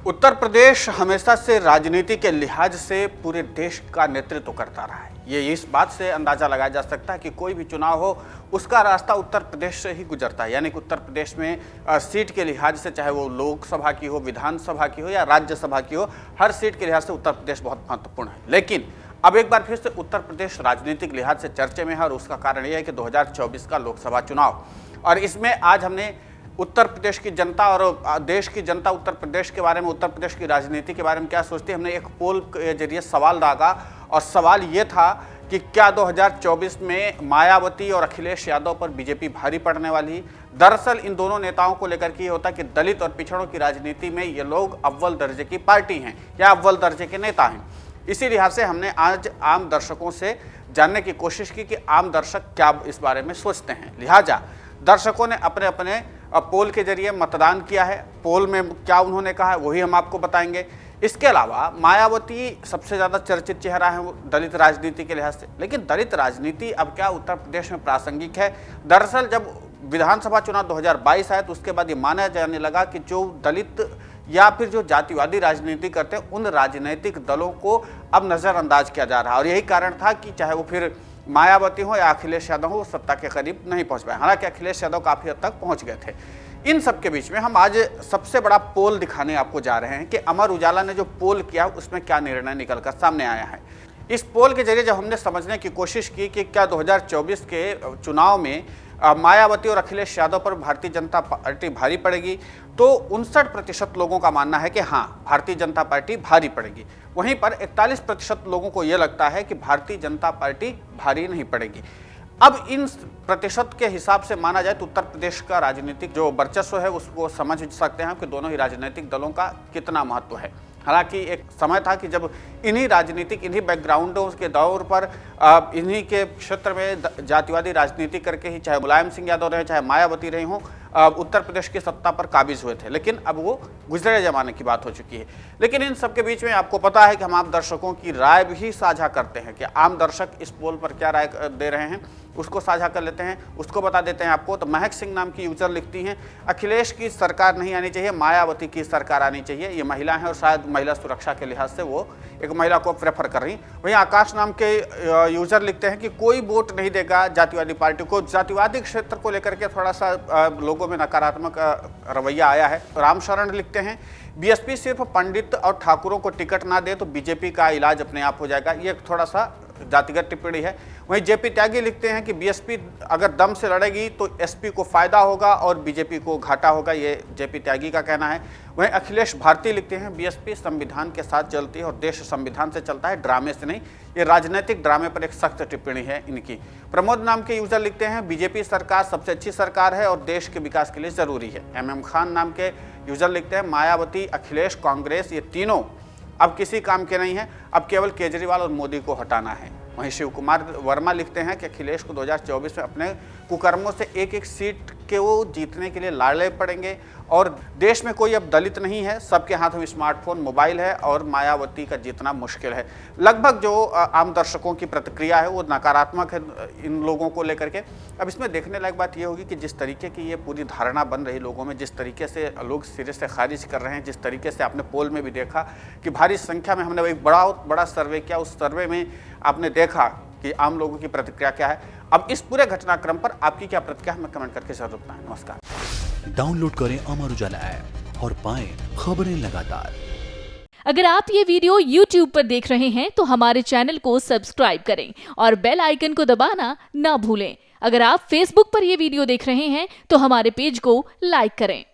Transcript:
उत्तर प्रदेश हमेशा से राजनीति के लिहाज से पूरे देश का नेतृत्व करता रहा है। ये इस बात से अंदाजा लगाया जा सकता है कि कोई भी चुनाव हो उसका रास्ता उत्तर प्रदेश से ही गुजरता है। यानी कि उत्तर प्रदेश में सीट के लिहाज से, चाहे वो लोकसभा की हो, विधानसभा की हो या राज्यसभा की हो, हर सीट के लिहाज से उत्तर प्रदेश बहुत महत्वपूर्ण है। लेकिन अब एक बार फिर से उत्तर प्रदेश राजनीतिक लिहाज से चर्चे में है और उसका कारण यह है कि 2024 का लोकसभा चुनाव, और इसमें आज हमने उत्तर प्रदेश की जनता और देश की जनता उत्तर प्रदेश के बारे में, उत्तर प्रदेश की राजनीति के बारे में क्या सोचती है, हमने एक पोल के जरिए सवाल दागा। और सवाल ये था कि क्या 2024 में मायावती और अखिलेश यादव पर बीजेपी भारी पड़ने वाली है। दरअसल इन दोनों नेताओं को लेकर के ये होता है कि दलित और पिछड़ों की राजनीति में ये लोग अव्वल दर्जे की पार्टी हैं या अव्वल दर्जे के नेता हैं। इसी लिहाज से हमने आज आम दर्शकों से जानने की कोशिश की कि आम दर्शक क्या इस बारे में सोचते हैं। लिहाजा दर्शकों ने अपने अपने पोल के जरिए मतदान किया है। पोल में क्या उन्होंने कहा है वही हम आपको बताएंगे। इसके अलावा मायावती सबसे ज़्यादा चर्चित चेहरा है वो दलित राजनीति के लिहाज से। लेकिन दलित राजनीति अब क्या उत्तर प्रदेश में प्रासंगिक है? दरअसल जब विधानसभा चुनाव 2022 आया तो उसके बाद ये माना जाने लगा कि जो दलित या फिर जो जातिवादी राजनीति करते हैं उन राजनीतिक दलों को अब नज़रअंदाज किया जा रहा है। और यही कारण था कि चाहे वो फिर मायावती हो या अखिलेश यादव हो, सत्ता के करीब नहीं पहुंच पाए। हालांकि अखिलेश यादव काफ़ी हद तक पहुंच गए थे। इन सब के बीच में हम आज सबसे बड़ा पोल दिखाने आपको जा रहे हैं कि अमर उजाला ने जो पोल किया उसमें क्या निर्णय निकलकर सामने आया है। इस पोल के जरिए जब हमने समझने की कोशिश की कि क्या 2024 के चुनाव में मायावती और अखिलेश यादव पर भारतीय जनता पार्टी भारी पड़ेगी, तो 59% लोगों का मानना है कि हाँ, भारतीय जनता पार्टी भारी पड़ेगी। वहीं पर 41% लोगों को यह लगता है कि भारतीय जनता पार्टी भारी नहीं पड़ेगी। अब इन प्रतिशत के हिसाब से माना जाए तो उत्तर प्रदेश का राजनीतिक जो वर्चस्व है उसको समझ सकते हैं कि दोनों ही राजनीतिक दलों का कितना महत्व है। हालांकि एक समय था कि जब इन्हीं बैकग्राउंडों के दौर पर इन्हीं के क्षेत्र में जातिवादी राजनीति करके ही, चाहे मुलायम सिंह यादव रहे चाहे मायावती रही हों, उत्तर प्रदेश की सत्ता पर काबिज हुए थे। लेकिन अब वो गुजरे जमाने की बात हो चुकी है। लेकिन इन सब के बीच में आपको पता है कि हम आप दर्शकों की राय भी साझा करते हैं कि आम दर्शक इस पोल पर क्या राय दे रहे हैं, उसको साझा कर लेते हैं, उसको बता देते हैं आपको। तो महक सिंह नाम की यूजर लिखती हैं, अखिलेश की सरकार नहीं आनी चाहिए, मायावती की सरकार आनी चाहिए। ये महिला हैं और शायद महिला सुरक्षा के लिहाज से वो एक महिला को प्रेफर कर रही। वहीं आकाश नाम के यूजर लिखते हैं कि कोई वोट नहीं देगा जातिवादी पार्टी को। जातिवादी क्षेत्र को लेकर के थोड़ा सा लोगों में नकारात्मक रवैया आया है। रामशरण लिखते हैं, बीएसपी सिर्फ पंडित और ठाकुरों को टिकट ना दे तो बीजेपी का इलाज अपने आप हो जाएगा। ये थोड़ा सा जातिगत टिप्पणी है। वहीं जेपी त्यागी लिखते हैं कि बीएसपी अगर दम से लड़ेगी तो एसपी को फायदा होगा और बीजेपी को घाटा होगा। ये जेपी त्यागी का कहना है। वहीं अखिलेश भारती लिखते हैं, बीएसपी संविधान के साथ चलती है और देश संविधान से चलता है, ड्रामे से नहीं। ये राजनीतिक ड्रामे पर एक सख्त टिप्पणी है इनकी। प्रमोद नाम के यूजर लिखते हैं, बीजेपी सरकार सबसे अच्छी सरकार है और देश के विकास के लिए जरूरी है। एमएम खान नाम के यूजर लिखते हैं, मायावती, अखिलेश, कांग्रेस ये तीनों अब किसी काम के नहीं है, अब केवल केजरीवाल और मोदी को हटाना है। वहीं शिव कुमार वर्मा लिखते हैं कि अखिलेश को 2024 में अपने कुकर्मों से एक एक सीट के वो जीतने के लिए लड़ने पड़ेंगे और देश में कोई अब दलित नहीं है, सबके हाथ में स्मार्टफोन, मोबाइल है और मायावती का जीतना मुश्किल है। लगभग जो आम दर्शकों की प्रतिक्रिया है वो नकारात्मक है इन लोगों को लेकर के। अब इसमें देखने लायक बात ये होगी कि जिस तरीके की ये पूरी धारणा बन रही लोगों में, जिस तरीके से लोग सिरे से खारिज कर रहे हैं, जिस तरीके से आपने पोल में भी देखा कि भारी संख्या में, हमने एक बड़ा सर्वे किया, उस सर्वे में आपने देखा कि आम लोगों की प्रतिक्रिया क्या है। अब इस पूरे घटनाक्रम पर आपकी क्या प्रतिक्रिया हमें कमेंट करके जरूर बताएं। नमस्कार। डाउनलोड करें अमर उजाला ऐप और पाएं खबरें लगातार। अगर आप ये वीडियो YouTube पर देख रहे हैं तो हमारे चैनल को सब्सक्राइब करें और बेल आइकन को दबाना ना भूलें। अगर आप Facebook पर ये वीडियो देख रहे हैं तो हमारे पेज को लाइक करें।